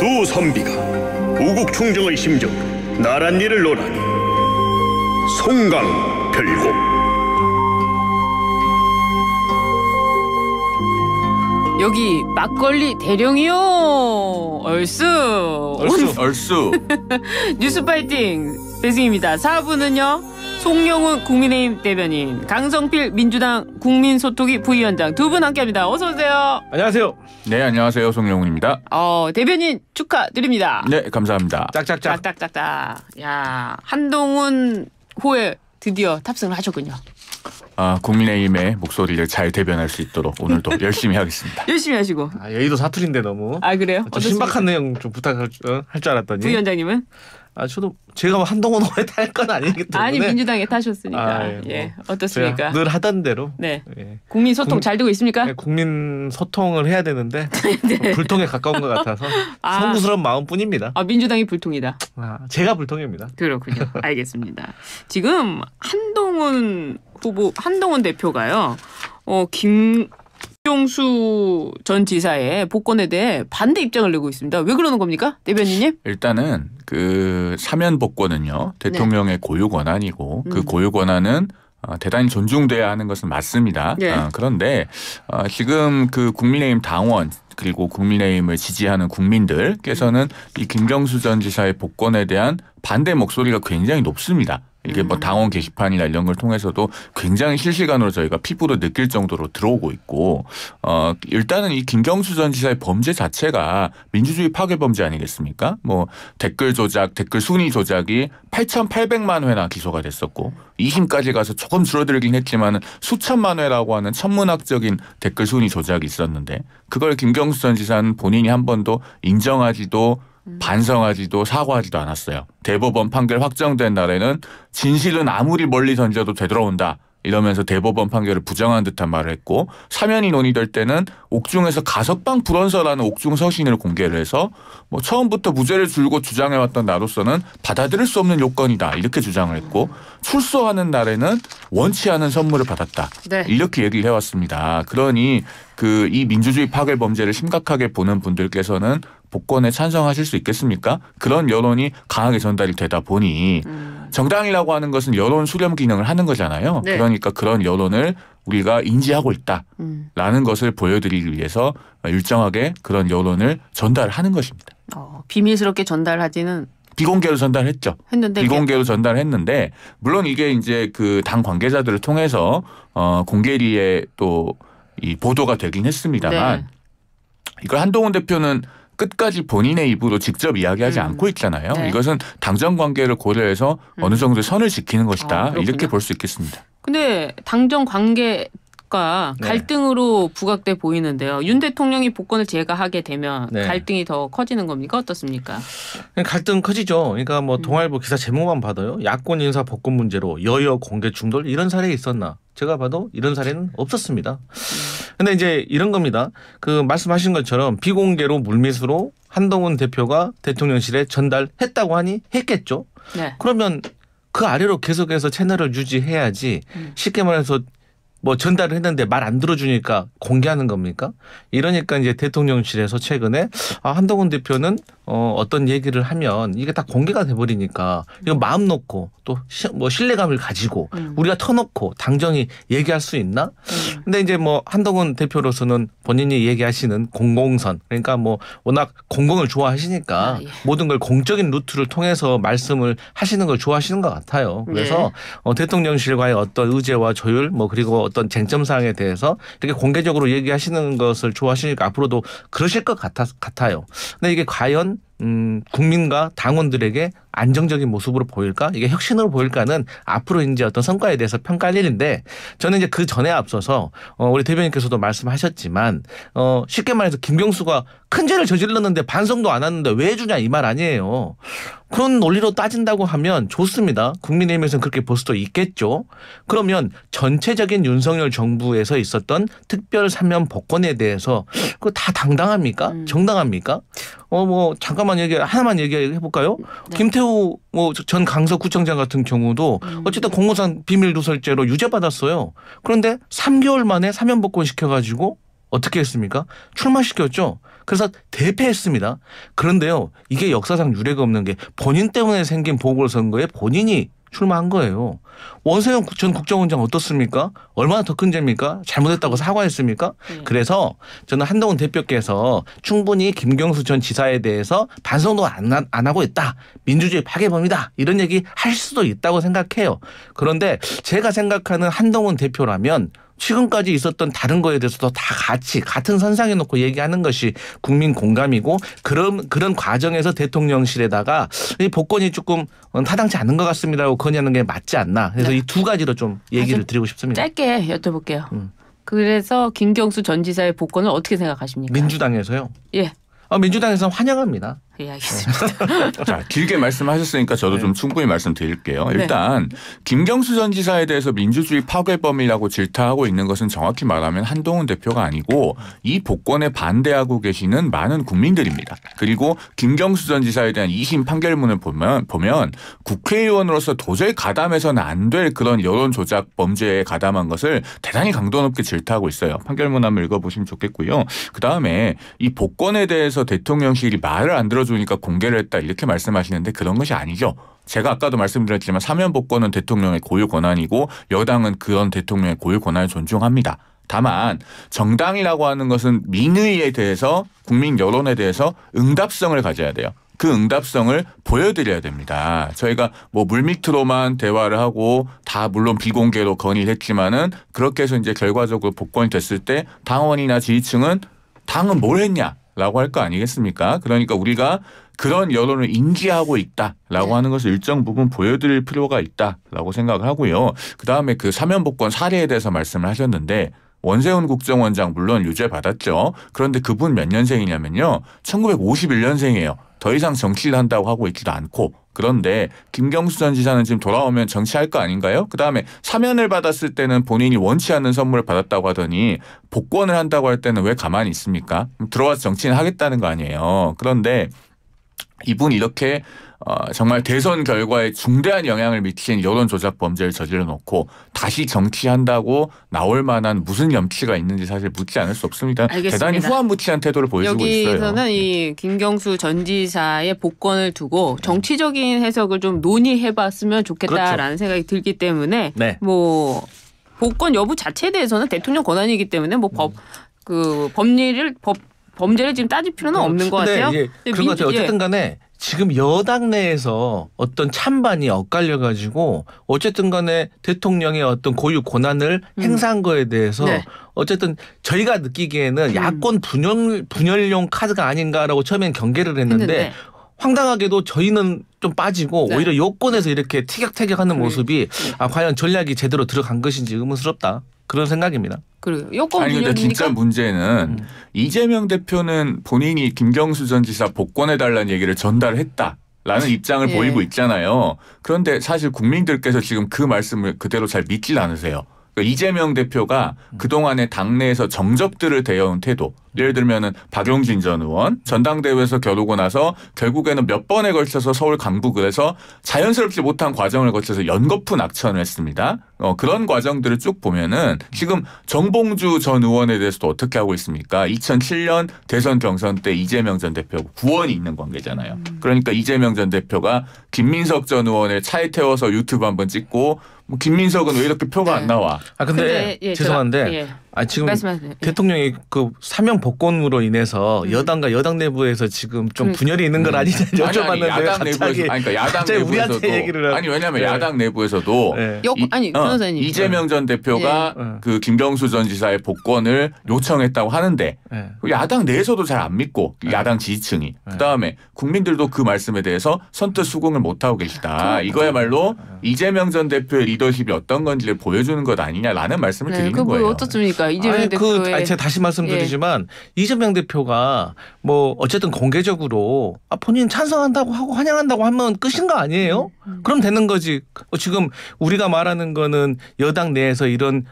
두 선비가 우국 충정의 심정 나란 일을 논하니 송강별곡. 여기 막걸리 대령이요. 얼쑤. 뉴스 파이팅 배승입니다. 4부는요. 송영훈 국민의힘 대변인, 강성필 민주당 국민소통위 부위원장 두 분 함께합니다. 어서 오세요. 안녕하세요. 네, 안녕하세요. 송영훈입니다. 대변인 축하드립니다. 네, 감사합니다. 짝짝짝. 짝짝짝짝. 야, 한동훈 호에 드디어 탑승을 하셨군요. 국민의힘의 목소리를 잘 대변할 수 있도록 오늘도 열심히 하겠습니다. 열심히 하시고. 여의도 사투리인데 너무. 그래요? 좀 신박한 내용 좀 부탁할 줄 알았더니. 부위원장님은? 저도 제가 뭐 한동훈 호에 탈 건 아니기 때문에. 아니, 민주당에 타셨으니까. 어떻습니까? 늘 하던 대로. 네. 국민 소통 잘 되고 있습니까? 네, 국민 소통을 해야 되는데 네. 불통에 가까운 것 같아서 송구스러운 마음뿐입니다. 민주당이 불통이다. 제가 불통입니다. 그렇군요. 알겠습니다. 지금 한동훈 대표가요. 김경수 전 지사의 복권에 대해 반대 입장을 내고 있습니다. 왜 그러는 겁니까, 대변인님? 일단은 그 사면 복권은요, 대통령의 고유 권한이고 그 고유 권한은 대단히 존중돼야 하는 것은 맞습니다. 네. 그런데 지금 그 국민의힘 당원 그리고 국민의힘을 지지하는 국민들께서는 이 김경수 전 지사의 복권에 대한 반대 목소리가 굉장히 높습니다. 이게 뭐 당원 게시판이나 이런 걸 통해서도 굉장히 실시간으로 저희가 피부로 느낄 정도로 들어오고 있고, 일단은 이 김경수 전 지사의 범죄 자체가 민주주의 파괴 범죄 아니겠습니까? 뭐 댓글 조작, 댓글 순위 조작이 8,800만 회나 기소가 됐었고 2심까지 가서 조금 줄어들긴 했지만 수천만 회라고 하는 천문학적인 댓글 순위 조작이 있었는데, 그걸 김경수 전 지사는 본인이 한 번도 인정하지도 반성하지도 사과하지도 않았어요. 대법원 판결 확정된 날에는 진실은 아무리 멀리 던져도 되돌아온다 이러면서 대법원 판결을 부정한 듯한 말을 했고, 사면이 논의될 때는 옥중에서 가석방 불원서라는 옥중 서신을 공개를 해서 뭐 처음부터 무죄를 줄고 주장해왔던 나로서는 받아들일 수 없는 요건이다 이렇게 주장을 했고, 출소하는 날에는 원치 않은 선물을 받았다 이렇게 얘기를 해왔습니다. 그러니 이 민주주의 파괴 범죄를 심각하게 보는 분들께서는 복권에 찬성하실 수 있겠습니까? 그런 여론이 강하게 전달이 되다 보니 정당이라고 하는 것은 여론 수렴 기능을 하는 거잖아요. 네. 그러니까 그런 여론을 우리가 인지하고 있다라는 것을 보여드리기 위해서 일정하게 그런 여론을 전달하는 것입니다. 비밀스럽게 전달하지는 비공개로 전달했죠. 비공개로 전달했는데, 물론 이게 이제 그 당 관계자들을 통해서 공개리에 또 이 보도가 되긴 했습니다만, 이걸 한동훈 대표는 끝까지 본인의 입으로 직접 이야기하지 않고 있잖아요. 이것은 당정 관계를 고려해서 어느 정도 선을 지키는 것이다. 이렇게 볼 수 있겠습니다. 근데 당정 관계가 갈등으로 부각돼 보이는데요. 윤 대통령이 복권을 제거하게 되면 갈등이 더 커지는 겁니까? 어떻습니까? 갈등 커지죠. 그러니까 뭐 동아일보 기사 제목만 봐도요. 야권 인사 복권 문제로 여야 공개 충돌 이런 사례가 있었나? 제가 봐도 이런 사례는 없었습니다. 근데 이제 이런 겁니다. 그 말씀하신 것처럼 비공개로 물밑으로 한동훈 대표가 대통령실에 전달했다고 하니 했겠죠. 그러면 그 아래로 계속해서 채널을 유지해야지. 쉽게 말해서 뭐 전달을 했는데 말 안 들어주니까 공개하는 겁니까? 이러니까 이제 대통령실에서 최근에 한동훈 대표는 어떤 얘기를 하면 이게 다 공개가 돼버리니까 이거 마음 놓고 또 뭐 신뢰감을 가지고 우리가 터놓고 당정이 얘기할 수 있나? 근데 이제 뭐 한동훈 대표로서는 본인이 얘기하시는 공공선, 그러니까 뭐 워낙 공공을 좋아하시니까 모든 걸 공적인 루트를 통해서 말씀을 하시는 걸 좋아하시는 것 같아요. 그래서 대통령실과의 어떤 의제와 조율 뭐 그리고 어떤 쟁점 사항에 대해서 이렇게 공개적으로 얘기하시는 것을 좋아하시니까 앞으로도 그러실 것 같아요. 근데 이게 과연 국민과 당원들에게 안정적인 모습으로 보일까? 이게 혁신으로 보일까는 앞으로 이제 어떤 성과에 대해서 평가할 일인데, 저는 이제 그 전에 앞서서 우리 대변인께서도 말씀하셨지만 쉽게 말해서 김경수가 큰 죄를 저질렀는데 반성도 안 하는데 왜 주냐 이 말 아니에요. 그런 논리로 따진다고 하면 좋습니다. 국민의힘에서는 그렇게 볼 수도 있겠죠. 그러면 전체적인 윤석열 정부에서 있었던 특별 사면 복권에 대해서 그거 다 당당합니까? 정당합니까? 뭐 잠깐만 하나만 얘기해 볼까요? 김태우 전 강서구청장 같은 경우도 어쨌든 공무상 비밀 누설죄로 유죄 받았어요. 그런데 3개월 만에 사면 복권 시켜가지고 어떻게 했습니까? 출마시켰죠. 그래서 대패했습니다. 그런데요, 이게 역사상 유례가 없는 게 본인 때문에 생긴 보궐선거에 본인이 출마한 거예요. 원세훈 전 국정원장 어떻습니까? 얼마나 더 큰 죄입니까? 잘못했다고 사과했습니까? 그래서 저는 한동훈 대표께서 충분히 김경수 전 지사에 대해서 반성도 안 하고 있다. 민주주의 파괴범이다. 이런 얘기 할 수도 있다고 생각해요. 그런데 제가 생각하는 한동훈 대표라면 지금까지 있었던 다른 거에 대해서도 다 같은 선상에 놓고 얘기하는 것이 국민 공감이고 그런 과정에서 대통령실에다가 이 복권이 조금 타당치 않은 것 같습니다라고 건의하는 게 맞지 않나. 그래서 이 두 가지로 좀 얘기를 드리고 싶습니다. 짧게 여쭤볼게요. 그래서 김경수 전 지사의 복권을 어떻게 생각하십니까? 민주당에서요? 예. 민주당에서는 환영합니다. 예, 알겠습니다. 자, 길게 말씀하셨으니까 저도 좀 충분히 말씀드릴게요. 일단 김경수 전 지사에 대해서 민주주의 파괴범이라고 질타하고 있는 것은 정확히 말하면 한동훈 대표가 아니고 이 복권에 반대하고 계시는 많은 국민들입니다. 그리고 김경수 전 지사에 대한 2심 판결문을 보면 국회의원으로서 도저히 가담해서는 안 될 그런 여론 조작 범죄에 가담한 것을 대단히 강도 높게 질타하고 있어요. 판결문 한번 읽어보시면 좋겠고요. 그다음에 이 복권에 대해서 대통령실이 말을 안 들어주니까 공개를 했다 이렇게 말씀하시는데 그런 것이 아니죠. 제가 아까도 말씀드렸지만 사면 복권은 대통령의 고유 권한이고 여당은 그런 대통령의 고유 권한을 존중합니다. 다만 정당이라고 하는 것은 민의에 대해서 국민 여론에 대해서 응답성을 가져야 돼요. 그 응답성을 보여드려야 됩니다. 저희가 뭐 물밑으로만 대화를 하고 다 물론 비공개로 건의를 했지만은 그렇게 해서 이제 결과적으로 복권이 됐을 때 당원이나 지지층은 당은 뭘 했냐? 라고 할 거 아니겠습니까? 그러니까 우리가 그런 여론을 인지하고 있다라고 하는 것을 일정 부분 보여드릴 필요가 있다라고 생각을 하고요. 그다음에 그 사면복권 사례에 대해서 말씀을 하셨는데 원세훈 국정원장 물론 유죄 받았죠. 그런데 그분 몇 년생이냐면요. 1951년생이에요. 더 이상 정치를 한다고 하고 있지도 않고 그런데 김경수 전 지사는 지금 돌아오면 정치할 거 아닌가요? 그다음에 사면을 받았을 때는 본인이 원치 않는 선물을 받았다고 하더니 복권을 한다고 할 때는 왜 가만히 있습니까? 들어와서 정치는 하겠다는 거 아니에요. 그런데 이분이 이렇게 정말 대선 결과에 중대한 영향을 미친 여론 조작 범죄를 저질러 놓고 다시 정치한다고 나올 만한 무슨 염치가 있는지 사실 묻지 않을 수 없습니다. 알겠습니다. 대단히 후한무치한 태도를 보여주고 있어요. 여기서는 이 김경수 전 지사의 복권을 두고 정치적인 해석을 좀 논의해봤으면 좋겠다라는 그렇죠. 생각이 들기 때문에 네. 뭐 복권 여부 자체에 대해서는 대통령 권한이기 때문에 뭐 범죄를 지금 따질 필요는 없는 것 같아요. 그런 것 같아요. 어쨌든 간에 지금 여당 내에서 어떤 찬반이 엇갈려 가지고 어쨌든 간에 대통령의 어떤 고유 권한을 행사한 거에 대해서 어쨌든 저희가 느끼기에는 야권 분열용 카드가 아닌가라고 처음엔 경계를 했는데 황당하게도 저희는 좀 빠지고 오히려 여권에서 이렇게 티격태격하는 모습이 과연 전략이 제대로 들어간 것인지 의문스럽다. 그런 생각입니다. 그래요. 여권 아니 근데 진짜 분열이니까? 문제는 이재명 대표는 본인이 김경수 전 지사 복권해달라는 얘기를 전달했다라는 입장을 보이고 있잖아요. 그런데 사실 국민들께서 지금 그 말씀을 그대로 잘 믿질 않으세요. 그러니까 이재명 대표가 그동안에 당내에서 정적들을 대해온 태도, 예를 들면은 박용진 전 의원 전당대회에서 겨루고 나서 결국에는 몇 번에 걸쳐서 서울 강북을해서 자연스럽지 못한 과정을 거쳐서 연거푸 낙천을 했습니다. 그런 과정들을 쭉 보면은 지금 정봉주 전 의원에 대해서도 어떻게 하고 있습니까? 2007년 대선 경선 때 이재명 전 대표하고 구원이 있는 관계잖아요. 그러니까 이재명 전 대표가 김민석 전 의원을 차에 태워서 유튜브 한번 찍고 뭐 김민석은 왜 이렇게 표가 안 나와? 근데 죄송한데 지금 말씀하세요. 대통령이 그 사면 복권으로 인해서 여당과 여당 내부에서 지금 좀 분열이 있는 건 아니냐 여쭤봤는데 야당 내부에서 그러니까 야당 내부에서도 얘기를 왜냐면 야당 내부에서도 변호사님 이재명 전 대표가 그 김경수 전 지사의 복권을 요청했다고 하는데 야당 내에서도 잘 안 믿고 야당 지지층이 그다음에 국민들도 그 말씀에 대해서 선뜻 수긍을 못 하고 계시다. 이거야말로 이재명 전 대표의 리더십이 어떤 건지를 보여주는 것 아니냐라는 말씀을 드리는 거예요. 어떻습니까? 이재명 대표의 제가 다시 말씀드리지만 이재명 대표가 뭐 어쨌든 공개적으로 본인 찬성한다고 하고 환영한다고 하면 끝인 거 아니에요? 그럼 되는 거지. 지금 우리가 말하는 거는 여당 내에서 이런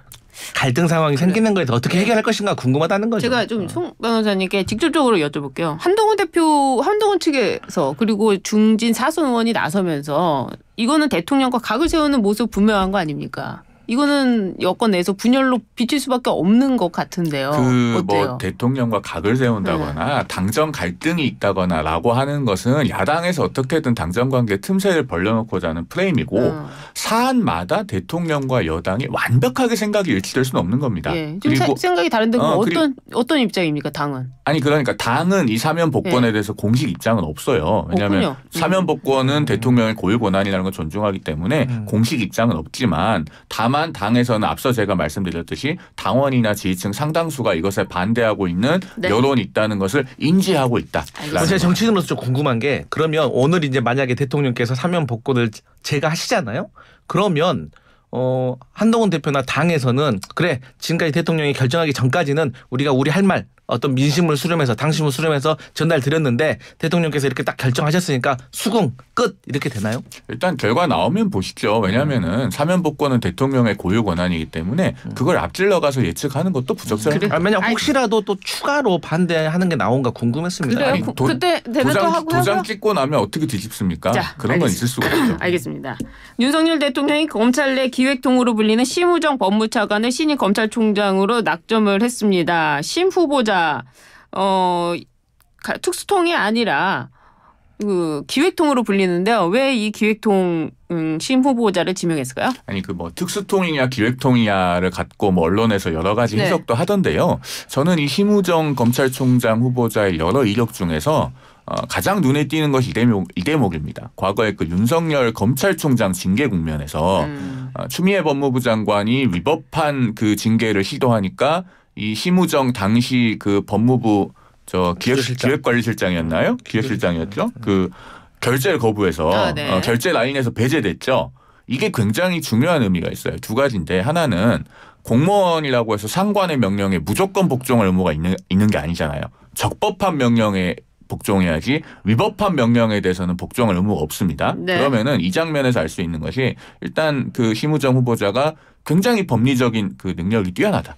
갈등 상황이 생기는 거에 어떻게 해결할 것인가 궁금하다는 거죠. 제가 좀 송 변호사님께 직접적으로 여쭤볼게요. 한동훈 측에서 그리고 중진 사선 의원이 나서면서 이거는 대통령과 각을 세우는 모습 분명한 거 아닙니까? 이거는 여권 내에서 분열로 비칠 수밖에 없는 것 같은데요. 그 어때요? 뭐 대통령과 각을 세운다거나 당정 갈등이 있다거나라고 하는 것은 야당에서 어떻게든 당정 관계 틈새를 벌려놓고자 하는 프레임이고 사안마다 대통령과 여당이 완벽하게 생각이 일치될 수는 없는 겁니다. 예. 지금 생각이 다른데 어떤 입장입니까, 당은? 아니 그러니까 당은 이 사면 복권에 대해서 공식 입장은 없어요. 왜냐하면 사면 복권은 대통령의 고유 권한이라는 걸 존중하기 때문에 공식 입장은 없지만 다만 당에서는 앞서 제가 말씀드렸듯이 당원이나 지지층 상당수가 이것에 반대하고 있는 여론이 있다는 것을 인지하고 있다. 제가 정치인으로서 좀 궁금한 게 그러면 오늘 이제 만약에 대통령께서 사면 복권을 제가 하시잖아요. 그러면 한동훈 대표나 당에서는 그래 지금까지 대통령이 결정하기 전까지는 우리가 우리 할 말 어떤 민심을 수렴해서 당심을 수렴해서 전달 드렸는데 대통령께서 이렇게 딱 결정하셨으니까 수긍 끝 이렇게 되나요? 일단 결과 나오면 보시죠. 왜냐하면은 사면 복권은 대통령의 고유 권한이기 때문에 그걸 앞질러 가서 예측하는 것도 부적절합니다. 만약 혹시라도 또 추가로 반대하는 게 나온가 궁금했습니다. 그래요? 그때 되면 또 하고요. 도장 찍고 나면 어떻게 뒤집습니까? 자, 그런 건 있을 수가 없죠. 알겠습니다. 윤석열 대통령이 검찰 내 기획통으로 불리는 심우정 법무차관을 신임 검찰총장으로 낙점을 했습니다. 심 후보자 특수통이 아니라 그 기획통으로 불리는데요. 왜 이 기획통 심 후보자를 지명했을까요? 아니 그 뭐 특수통이냐 기획통이냐를 갖고 뭐 언론에서 여러 가지 해석도 하던데요. 저는 이 심우정 검찰총장 후보자의 여러 이력 중에서 가장 눈에 띄는 것이 이 대목입니다. 과거에 그 윤석열 검찰총장 징계 국면에서 추미애 법무부 장관이 위법한 그 징계를 시도하니까 이 심우정 당시 그 법무부 기획관리실장이었나요? 기획실장이었죠. 그 결재를 거부해서 결재 라인에서 배제됐죠. 이게 굉장히 중요한 의미가 있어요. 두 가지인데 하나는 공무원이라고 해서 상관의 명령에 무조건 복종할 의무가 있는 게 아니잖아요. 적법한 명령에 복종해야지 위법한 명령에 대해서는 복종할 의무가 없습니다. 그러면은 이 장면에서 알 수 있는 것이 일단 그 심우정 후보자가 굉장히 법리적인 그 능력이 뛰어나다.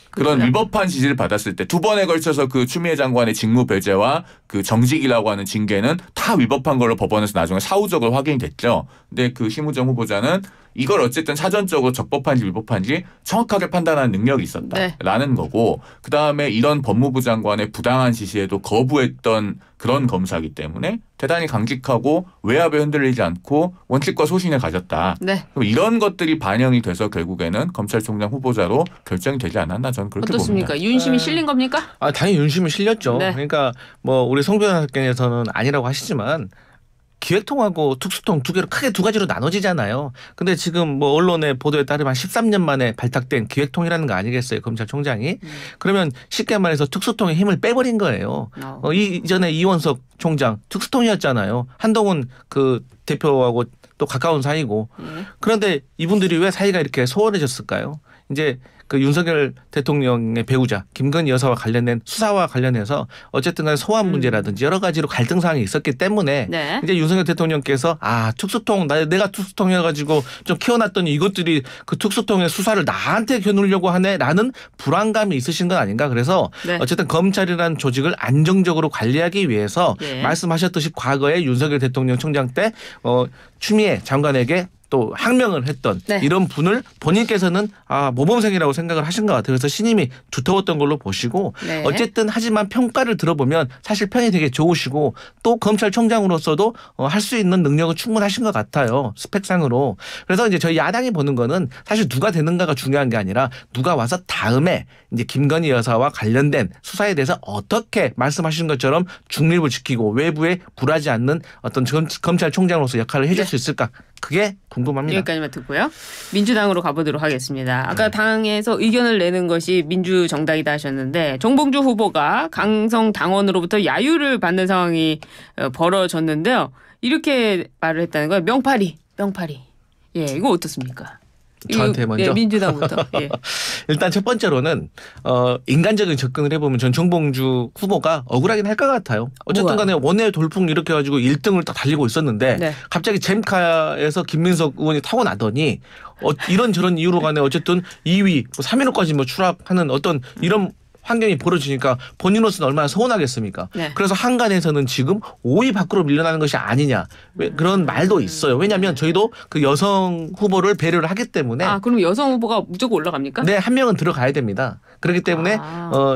그런 위법한 지시를 받았을 때 두 번에 걸쳐서 그 추미애 장관의 직무 배제와 그 정직이라고 하는 징계는 다 위법한 걸로 법원에서 나중에 사후적으로 확인이 됐죠. 근데 그 심우정 후보자는 이걸 어쨌든 사전적으로 적법한지 위법한지 정확하게 판단하는 능력이 있었다라는 거고 그다음에 이런 법무부 장관의 부당한 지시에도 거부했던 그런 검사이기 때문에 대단히 강직하고 외압에 흔들리지 않고 원칙과 소신을 가졌다. 그럼 이런 것들이 반영이 돼서 결국에는 검찰총장 후보자로 결정이 되지 않았나 저는 그렇게 어떻습니까? 봅니다. 윤심이 실린 겁니까? 당연히 윤심이 실렸죠. 그러니까 뭐 우리 송 변호사께서는 아니라고 하시지만 기획통하고 특수통 크게 두 가지로 나눠지잖아요. 근데 지금 뭐 언론의 보도에 따르면 13년 만에 발탁된 기획통이라는 거 아니겠어요, 검찰총장이? 그러면 쉽게 말해서 특수통의 힘을 빼버린 거예요. 이전에 이원석 총장 특수통이었잖아요. 한동훈 그 대표하고 또 가까운 사이고. 그런데 이분들이 왜 사이가 이렇게 소원해졌을까요? 이제 그 윤석열 대통령의 배우자 김건희 여사와 관련된 수사와 관련해서 어쨌든 간에 소환 문제라든지 여러 가지로 갈등 사항이 있었기 때문에 이제 윤석열 대통령께서 특수통 내가 특수통이어가지고 좀 키워놨더니 이것들이 그 특수통의 수사를 나한테 겨누려고 하네라는 불안감이 있으신 건 아닌가. 그래서 어쨌든 검찰이라는 조직을 안정적으로 관리하기 위해서 말씀하셨듯이 과거에 윤석열 대통령 총장 때 추미애 장관에게 또 항명을 했던 이런 분을 본인께서는 모범생이라고 생각을 하신 것 같아요. 그래서 신임이 두터웠던 걸로 보시고 어쨌든 하지만 평가를 들어보면 사실 평이 되게 좋으시고 또 검찰총장으로서도 할 수 있는 능력은 충분하신 것 같아요. 스펙상으로. 그래서 이제 저희 야당이 보는 거는 사실 누가 되는가가 중요한 게 아니라 누가 와서 다음에 이제 김건희 여사와 관련된 수사에 대해서 어떻게 말씀하신 것처럼 중립을 지키고 외부에 굴하지 않는 어떤 검찰총장으로서 역할을 해줄 수 있을까. 그게 궁금합니다. 여기까지만 듣고요. 민주당으로 가보도록 하겠습니다. 아까 당에서 의견을 내는 것이 민주정당이다 하셨는데 정봉주 후보가 강성 당원으로부터 야유를 받는 상황이 벌어졌는데요. 이렇게 말을 했다는 거예요. 명파리. 이거 어떻습니까? 저한테 먼저? 민주당부터. 일단 첫 번째로는 인간적인 접근을 해보면 전 정봉주 후보가 억울하긴 할 것 같아요. 어쨌든 간에 원내 돌풍 일으켜가지고 1등을 딱 달리고 있었는데 갑자기 잼카에서 김민석 의원이 타고 나더니 이런저런 이유로 간에 어쨌든 2위, 3위로까지 추락하는 어떤 이런 환경이 벌어지니까 본인으로서는 얼마나 서운하겠습니까? 네. 그래서 한간에서는 지금 5위 밖으로 밀려나는 것이 아니냐 그런 말도 있어요. 왜냐하면 저희도 그 여성 후보를 배려를 하기 때문에 그럼 여성 후보가 무조건 올라갑니까? 네, 한 명은 들어가야 됩니다. 그렇기 때문에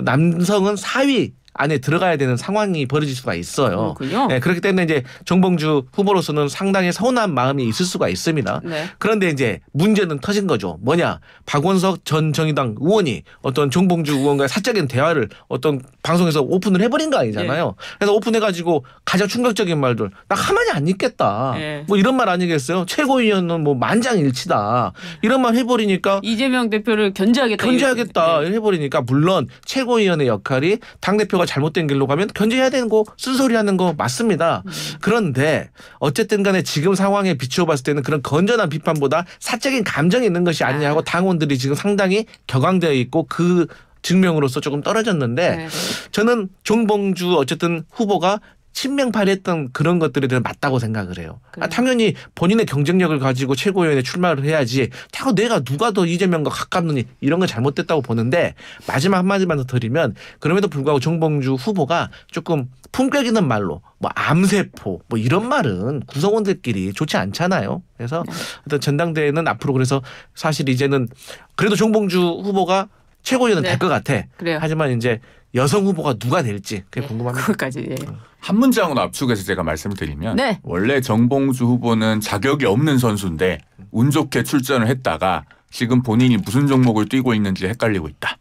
남성은 4위 안에 들어가야 되는 상황이 벌어질 수가 있어요. 그렇군요. 네, 그렇기 때문에 이제 정봉주 후보로서는 상당히 서운한 마음이 있을 수가 있습니다. 네. 그런데 이제 문제는 터진 거죠. 뭐냐? 박원석 전 정의당 의원이 어떤 정봉주 의원과의 사적인 대화를 어떤 방송에서 오픈을 해버린 거 아니잖아요. 그래서 오픈해가지고 가장 충격적인 말들, 나 가만히 안 있겠다. 네. 뭐 이런 말 아니겠어요? 최고위원은 뭐 만장일치다. 이런 말 해버리니까 이재명 대표를 견제하겠다. 네. 해버리니까 물론 최고위원의 역할이 당대표가 잘못된 길로 가면 견제해야 되는 거 쓴소리하는 거 맞습니다. 그런데 어쨌든 간에 지금 상황에 비추어 봤을 때는 그런 건전한 비판보다 사적인 감정이 있는 것이 아니냐 하고 당원들이 지금 상당히 격앙되어 있고 그 증명으로서 조금 떨어졌는데 네. 저는 정봉주 어쨌든 후보가 친명파리했던 그런 것들에 대해 맞다고 생각을 해요. 당연히 본인의 경쟁력을 가지고 최고위원회 출마를 해야지 자꾸 내가 누가 더 이재명과 가깝느니 이런 건 잘못됐다고 보는데 마지막 한마디만 더 드리면 그럼에도 불구하고 정봉주 후보가 조금 품격 있는 말로 뭐 암세포 뭐 이런 말은 구성원들끼리 좋지 않잖아요. 그래서 어떤 전당대회는 앞으로 그래서 사실 이제는 그래도 정봉주 후보가 최고위원은 될 것 같아. 그래요. 하지만 이제 여성 후보가 누가 될지 그게 궁금합니다. 그것까지. 예. 한 문장으로 압축해서 제가 말씀을 드리면 네. 원래 정봉주 후보는 자격이 없는 선수인데 운 좋게 출전을 했다가 지금 본인이 무슨 종목을 뛰고 있는지 헷갈리고 있다.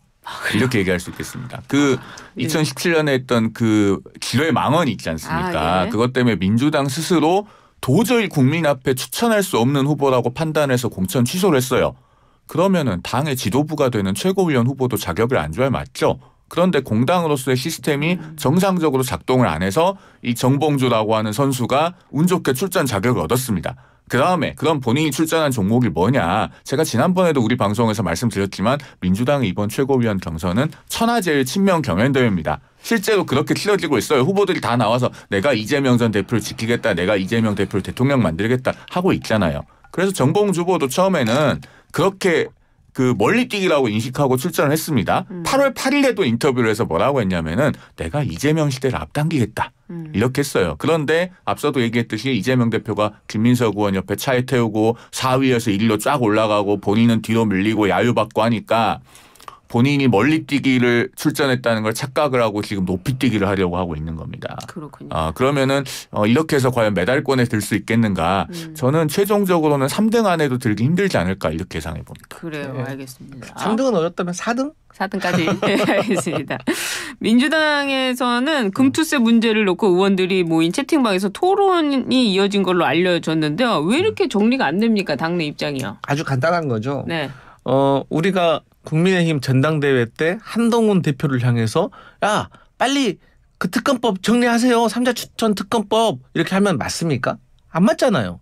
이렇게 얘기할 수 있겠습니다. 그 2017년에 했던 그 기뢰 망언이 있지 않습니까? 예. 그것 때문에 민주당 스스로 도저히 국민 앞에 추천할 수 없는 후보라고 판단해서 공천 취소를 했어요. 그러면은 당의 지도부가 되는 최고위원 후보도 자격을 안 줘야 맞죠. 그런데 공당으로서의 시스템이 정상적으로 작동을 안 해서 이 정봉주라고 하는 선수가 운 좋게 출전 자격을 얻었습니다. 그다음에 그럼 본인이 출전한 종목이 뭐냐. 제가 지난번에도 우리 방송에서 말씀드렸지만 민주당의 이번 최고위원 경선은 천하제일 친명 경연대회입니다. 실제로 그렇게 치러지고 있어요. 후보들이 다 나와서 내가 이재명 전 대표를 지키겠다. 내가 이재명 대표를 대통령 만들겠다 하고 있잖아요. 그래서 정봉주 후보도 처음에는 그렇게 그 멀리뛰기라고 인식하고 출전을 했습니다. 8월 8일에도 인터뷰를 해서 뭐라고 했냐면은 내가 이재명 시대를 앞당기겠다. 이렇게 했어요. 그런데 앞서도 얘기했듯이 이재명 대표가 김민석 의원 옆에 차에 태우고 4위에서 1위로 쫙 올라가고 본인은 뒤로 밀리고 야유받고 하니까 본인이 멀리뛰기를 출전했다는 걸 착각을 하고 지금 높이뛰기를 하려고 하고 있는 겁니다. 그렇군요. 그러면은 이렇게 해서 과연 메달권에 들 수 있겠는가? 저는 최종적으로는 3등 안에도 들기 힘들지 않을까 이렇게 예상해 봅니다. 그래요. 네. 알겠습니다. 3등은 어렵다면 4등? 4등까지 알겠습니다. 민주당에서는 금투세 문제를 놓고 의원들이 모인 채팅방에서 토론이 이어진 걸로 알려졌는데요. 왜 이렇게 정리가 안 됩니까? 당내 입장이요. 아주 간단한 거죠. 네. 우리가 국민의힘 전당대회 때 한동훈 대표를 향해서 야 빨리 그 특검법 정리하세요. 3자 추천 특검법 이렇게 하면 맞습니까? 안 맞잖아요.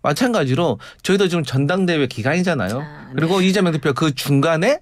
마찬가지로 저희도 지금 전당대회 기간이잖아요. 네. 그리고 이재명 대표 그 중간에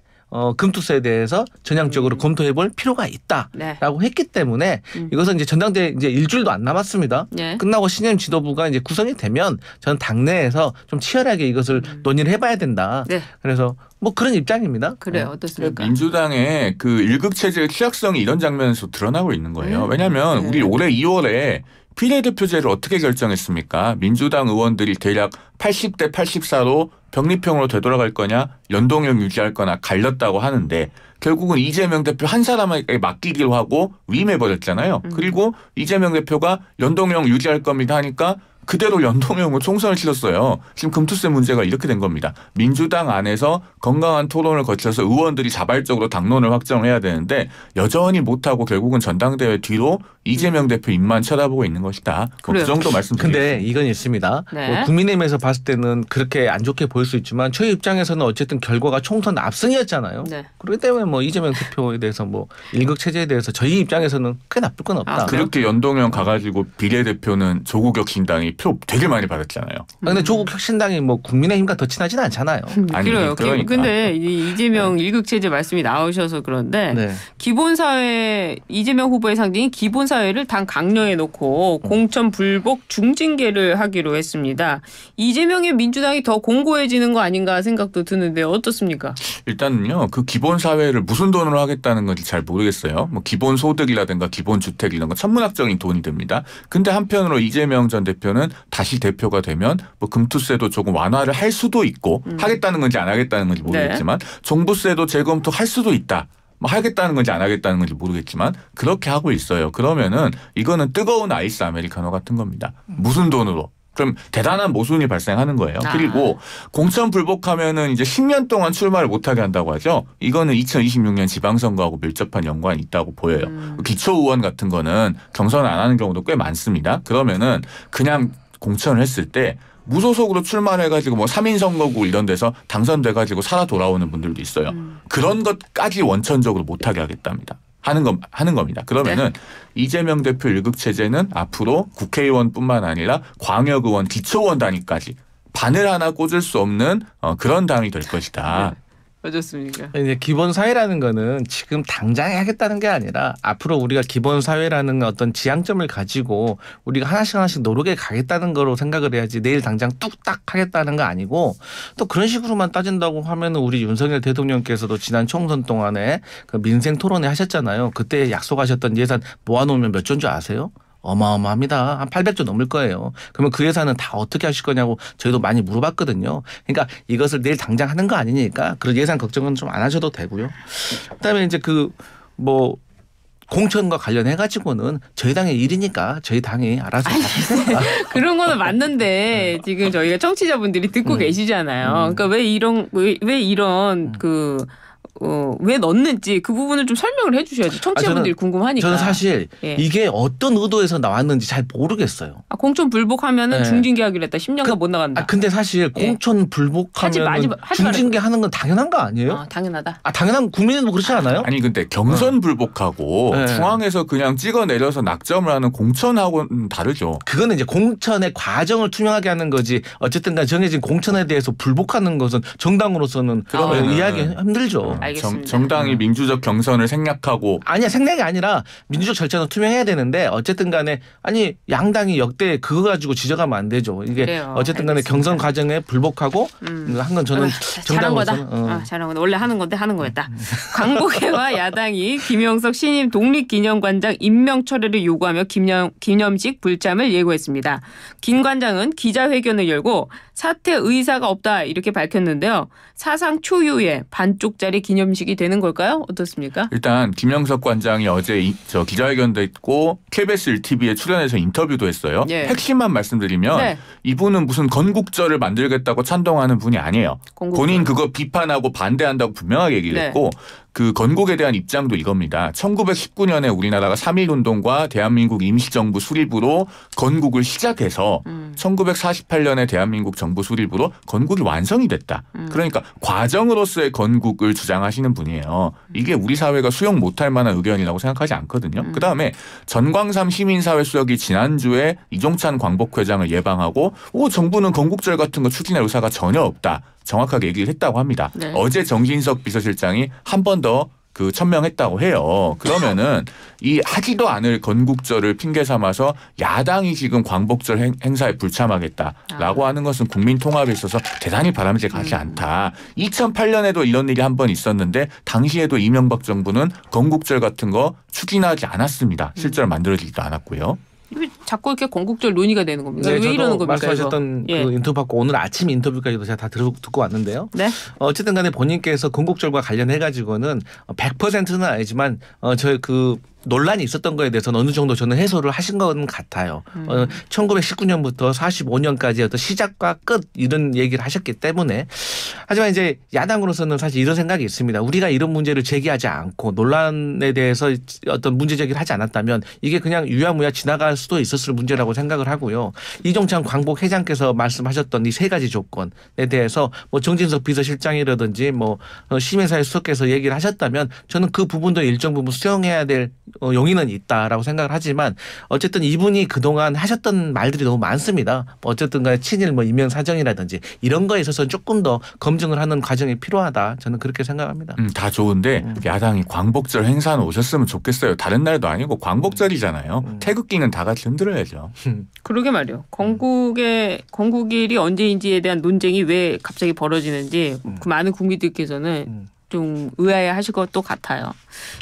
금투세에 대해서 전향적으로 검토해볼 필요가 있다라고 네. 했기 때문에 이것은 이제 전당대회 이제 일주일도 안 남았습니다. 네. 끝나고 신임 지도부가 이제 구성이 되면 저는 당내에서 좀 치열하게 이것을 논의를 해봐야 된다. 네. 그래서 뭐 그런 입장입니다. 그래요. 어떻습니까? 민주당의 그 일극 체제의 취약성이 이런 장면에서 드러나고 있는 거예요. 왜냐하면 우리 올해 2월에 비례대표제를 어떻게 결정했습니까? 민주당 의원들이 대략 80대 84로 병립형으로 되돌아갈 거냐 연동형 유지할 거나 갈렸다고 하는데 결국은 이재명 대표 한 사람에게 맡기기로 하고 위임해버렸잖아요. 그리고 이재명 대표가 연동형 유지할 겁니다 하니까 그대로 연동형으로 총선을 치렀어요. 지금 금투세 문제가 이렇게 된 겁니다. 민주당 안에서 건강한 토론을 거쳐서 의원들이 자발적으로 당론을 확정을 해야 되는데 여전히 못하고 결국은 전당대회 뒤로 이재명 대표 입만 쳐다보고 있는 것이다. 그 정도 말씀드리겠습니다. 근데 이건 있습니다. 네. 뭐 국민의힘에서 봤을 때는 그렇게 안 좋게 보일 수 있지만 저희 입장에서는 어쨌든 결과가 총선 압승이었잖아요. 네. 그렇기 때문에 뭐 이재명 대표에 대해서 뭐 일극 체제에 대해서 저희 입장에서는 크게 나쁠 건 없다. 그렇게 연동형 가가지고 비례대표는 조국혁 신당이 민주당이 표 되게 많이 받았잖아요. 근데 조국 혁신당이 뭐 국민의힘과 더 친하진 않잖아요. 아니, 그래요. 그러니까. 근데 이재명 일극체제 말씀이 나오셔서 그런데 네. 기본사회 이재명 후보의 상징인 기본사회를 당 강령에 놓고 공천 불복 중징계를 하기로 했습니다. 이재명의 민주당이 더 공고해지는 거 아닌가 생각도 드는데 어떻습니까? 일단은요, 그 기본 사회를 무슨 돈으로 하겠다는 건지 잘 모르겠어요. 뭐 기본 소득이라든가 기본 주택 이런 건 천문학적인 돈이 됩니다. 근데 한편으로 이재명 전 대표는 다시 대표가 되면 뭐 금투세도 조금 완화를 할 수도 있고 하겠다는 건지 안 하겠다는 건지 모르겠지만 종부세도 재검토할 수도 있다. 뭐 하겠다는 건지 안 하겠다는 건지 모르겠지만 그렇게 하고 있어요. 그러면은 이거는 뜨거운 아이스 아메리카노 같은 겁니다. 무슨 돈으로? 그럼 대단한 모순이 발생하는 거예요. 그리고 공천 불복하면은 이제 10년 동안 출마를 못하게 한다고 하죠. 이거는 2026년 지방선거하고 밀접한 연관이 있다고 보여요. 기초의원 같은 거는 경선 안 하는 경우도 꽤 많습니다. 그러면은 그냥 공천을 했을 때 무소속으로 출마를 해가지고 뭐 3인 선거구 이런 데서 당선돼가지고 살아 돌아오는 분들도 있어요. 그런 것까지 원천적으로 못하게 하겠답니다. 하는 겁니다. 그러면은 이재명 대표 일극 체제는 앞으로 국회의원뿐만 아니라 광역의원, 기초의원 단위까지 바늘 하나 꽂을 수 없는 그런 당이 될 것이다. 어떻습니까? 이제 기본 사회라는 거는 지금 당장 하겠다는 게 아니라 앞으로 우리가 기본 사회라는 어떤 지향점을 가지고 우리가 하나씩 노력해 가겠다는 거로 생각을 해야지 내일 당장 뚝딱 하겠다는 거 아니고 또 그런 식으로만 따진다고 하면은 우리 윤석열 대통령께서도 지난 총선 동안에 그 민생 토론회 하셨잖아요. 그때 약속하셨던 예산 모아놓으면 몇 조인 줄 아세요? 어마어마합니다. 한 800조 넘을 거예요. 그러면 그 예산은 다 어떻게 하실 거냐고 저희도 많이 물어봤거든요. 그러니까 이것을 내일 당장 하는 거 아니니까 그런 예산 걱정은 좀 안 하셔도 되고요. 그다음에 이제 뭐 공천과 관련해 가지고는 저희 당의 일이니까 저희 당이 알아서 하겠습니다. 그런 거는 맞는데 지금 저희가 청취자분들이 듣고 계시잖아요. 그러니까 왜 이런 왜 넣는지 그 부분을 좀 설명을 해 주셔야지. 청취자분들이 궁금하니까. 저는 사실 예. 이게 어떤 의도에서 나왔는지 잘 모르겠어요. 공천 불복하면은 네. 중징계하기로 했다. 10년간 못 나간다. 근데 사실 공천 불복하면 중징계 하는 건 당연한 거 아니에요? 당연하다. 당연한 국민은 그렇지 않아요? 아니 근데 경선 불복하고 네. 중앙에서 그냥 찍어 내려서 낙점을 하는 공천하고는 다르죠. 그거는 이제 공천의 과정을 투명하게 하는 거지. 어쨌든 간 정해진 공천에 대해서 불복하는 것은 정당으로서는 이해하기 힘들죠. 알겠습니다. 정당이 민주적 경선을 생략하고 아니야 생략이 아니라 민주적 절차는 투명해야 되는데 어쨌든 간에 아니 양당이 역대 그거 가지고 지적하면 안 되죠. 이게 그래요. 어쨌든 간에 알겠습니다. 경선 과정에 불복하고 한 건 저는 잘한 거다. 정당으로서는 잘한 거다. 원래 하는 건데 하는 거였다. 광복회와 야당이 김영석 신임 독립기념관장 임명 철회를 요구하며 기념식 불참을 예고했습니다. 김 관장은 기자회견을 열고 사퇴 의사가 없다 이렇게 밝혔는데요. 사상 초유의 반쪽짜리 기념식이 되는 걸까요? 어떻습니까? 일단 김영석 관장이 어제 기자회견도 했고 KBS 1TV에 출연해서 인터뷰도 했어요. 예. 핵심만 말씀드리면 네. 이분은 무슨 건국절을 만들겠다고 찬동하는 분이 아니에요. 건국절. 본인 그거 비판하고 반대한다고 분명하게 얘기를 네. 했고 그 건국에 대한 입장도 이겁니다. 1919년에 우리나라가 3.1운동과 대한민국 임시정부 수립으로 건국을 시작해서 1948년에 대한민국 정부 수립으로 건국이 완성이 됐다. 그러니까 과정으로서의 건국을 주장하시는 분이에요. 이게 우리 사회가 수용 못할 만한 의견이라고 생각하지 않거든요. 그다음에 전광삼 시민사회 수석이 지난주에 이종찬 광복회장을 예방하고 정부는 건국절 같은 거 추진할 의사가 전혀 없다. 정확하게 얘기를 했다고 합니다. 네. 어제 정진석 비서실장이 한 번 더 천명했다고 해요. 그러면은 이 하지도 않을 건국절을 핑계 삼아서 야당이 지금 광복절 행사에 불참하겠다라고 하는 것은 국민 통합에 있어서 대단히 바람직하지 않다. 2008년에도 이런 일이 한 번 있었는데 당시에도 이명박 정부는 건국절 같은 거 추진하지 않았습니다. 실제로 만들어지지도 않았고요. 왜 자꾸 이렇게 건국절 논의가 되는 겁니까? 네, 왜 이러는 겁니까? 말씀하셨던 이거? 그 인터뷰 받고 오늘 아침 인터뷰까지도 제가 다 듣고 왔는데요. 네. 어쨌든 간에 본인께서 건국절과 관련해 가지고는 100%는 아니지만 저희 그 논란이 있었던 거에 대해서는 어느 정도 저는 해소를 하신 것 같아요. 1919년부터 45년까지 어떤 시작과 끝 이런 얘기를 하셨기 때문에 하지만 이제 야당으로서는 사실 이런 생각이 있습니다. 우리가 이런 문제를 제기하지 않고 논란에 대해서 어떤 문제 제기를 하지 않았다면 이게 그냥 유야무야 지나갈 수도 있었을 문제라고 생각을 하고요. 이종찬 광복 회장께서 말씀하셨던 이 세 가지 조건에 대해서 뭐 정진석 비서실장이라든지 뭐 시민사회 수석께서 얘기를 하셨다면 저는 그 부분도 일정 부분 수용해야 될 용의는 있다라고 생각을 하지만 어쨌든 이분이 그동안 하셨던 말들이 너무 많습니다. 어쨌든 간에 친일 뭐 임명 사정이라든지 이런 거에 있어서 조금 더 검증을 하는 과정이 필요하다. 저는 그렇게 생각합니다. 다 좋은데 야당이 광복절 행사는 오셨으면 좋겠어요. 다른 날도 아니고 광복절이잖아요. 태극기는 다 같이 흔들어야죠. 그러게 말이요. 건국일이 언제인지에 대한 논쟁이 왜 갑자기 벌어지는지 그 많은 국민들께서는 좀 의아해하실 것도 같아요.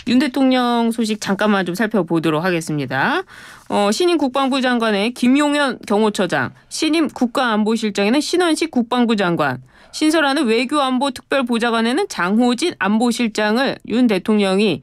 윤 대통령 소식 잠깐만 좀 살펴보도록 하겠습니다. 신임 국방부 장관의 김용현 경호처장, 신임 국가안보실장에는 신원식 국방부 장관, 신설하는 외교안보특별보좌관에는 장호진 안보실장을 윤 대통령이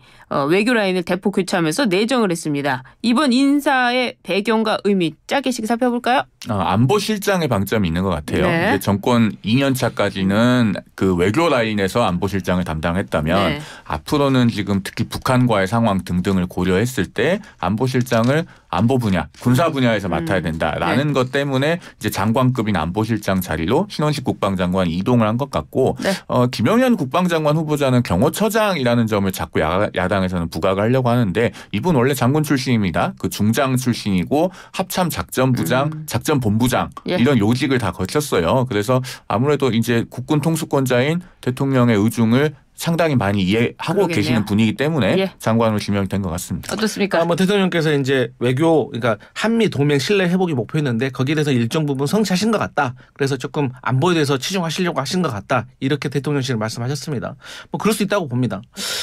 외교 라인을 대폭 교체하면서 내정을 했습니다. 이번 인사의 배경과 의미 짧게씩 살펴볼까요? 안보실장의 방점이 있는 것 같아요. 네. 이제 정권 2년 차까지는 그 외교 라인에서 안보실장을 담당했다면 네. 앞으로는 지금 특히 북한과의 상황 등등을 고려했을 때 안보실장을 안보 분야, 군사 분야에서 맡아야 된다라는 것 때문에 이제 장관급인 안보실장 자리로 신원식 국방장관이 이동을 한 것 같고 네. 김영현 국방장관 후보자는 경호처장이라는 점을 자꾸 야당에서는 부각을 하려고 하는데 이분 원래 장군 출신입니다. 그 중장 출신이고 합참 작전부장, 작전본부장 예. 이런 요직을 다 거쳤어요. 그래서 아무래도 이제 국군 통수권자인 대통령의 의중을 상당히 많이 이해하고 그러겠네요. 계시는 분이기 때문에 예. 장관으로 지명이 된 것 같습니다. 어떻습니까? 뭐 대통령께서 이제 외교 그러니까 한미 동맹 신뢰 회복이 목표였는데 거기에 대해서 일정 부분 성취하신 것 같다. 그래서 조금 안보에 대해서 치중하시려고 하신 것 같다. 이렇게 대통령실은 말씀하셨습니다. 뭐 그럴 수 있다고 봅니다.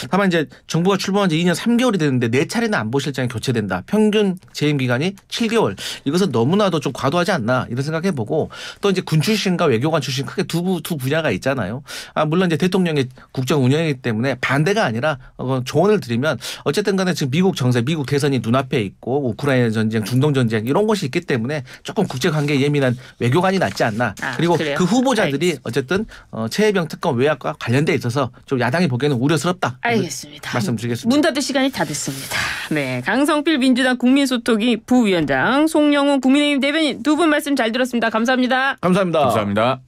다만 이제 정부가 출범한 지 2년 3개월이 됐는데 4차례나 안보실장이 교체된다. 평균 재임 기간이 7개월. 이것은 너무나도 좀 과도하지 않나 이런 생각해보고 또 이제 군 출신과 외교관 출신 크게 두 분야가 있잖아요. 물론 이제 대통령의 국정 운영이기 때문에 반대가 아니라 조언을 드리면 어쨌든 간에 지금 미국 정세, 미국 대선이 눈앞에 있고 우크라이나 전쟁, 중동 전쟁 이런 것이 있기 때문에 조금 국제관계에 예민한 외교관이 낫지 않나. 그리고 그래요? 그 후보자들이 알겠습니다. 어쨌든 최혜병 특검 외압과 관련돼 있어서 좀 야당이 보기에는 우려스럽다. 알겠습니다. 말씀드리겠습니다. 문 닫을 시간이 다 됐습니다. 네, 강성필 민주당 국민소통위 부위원장, 송영훈 국민의힘 대변인 두 분 말씀 잘 들었습니다. 감사합니다. 감사합니다. 감사합니다.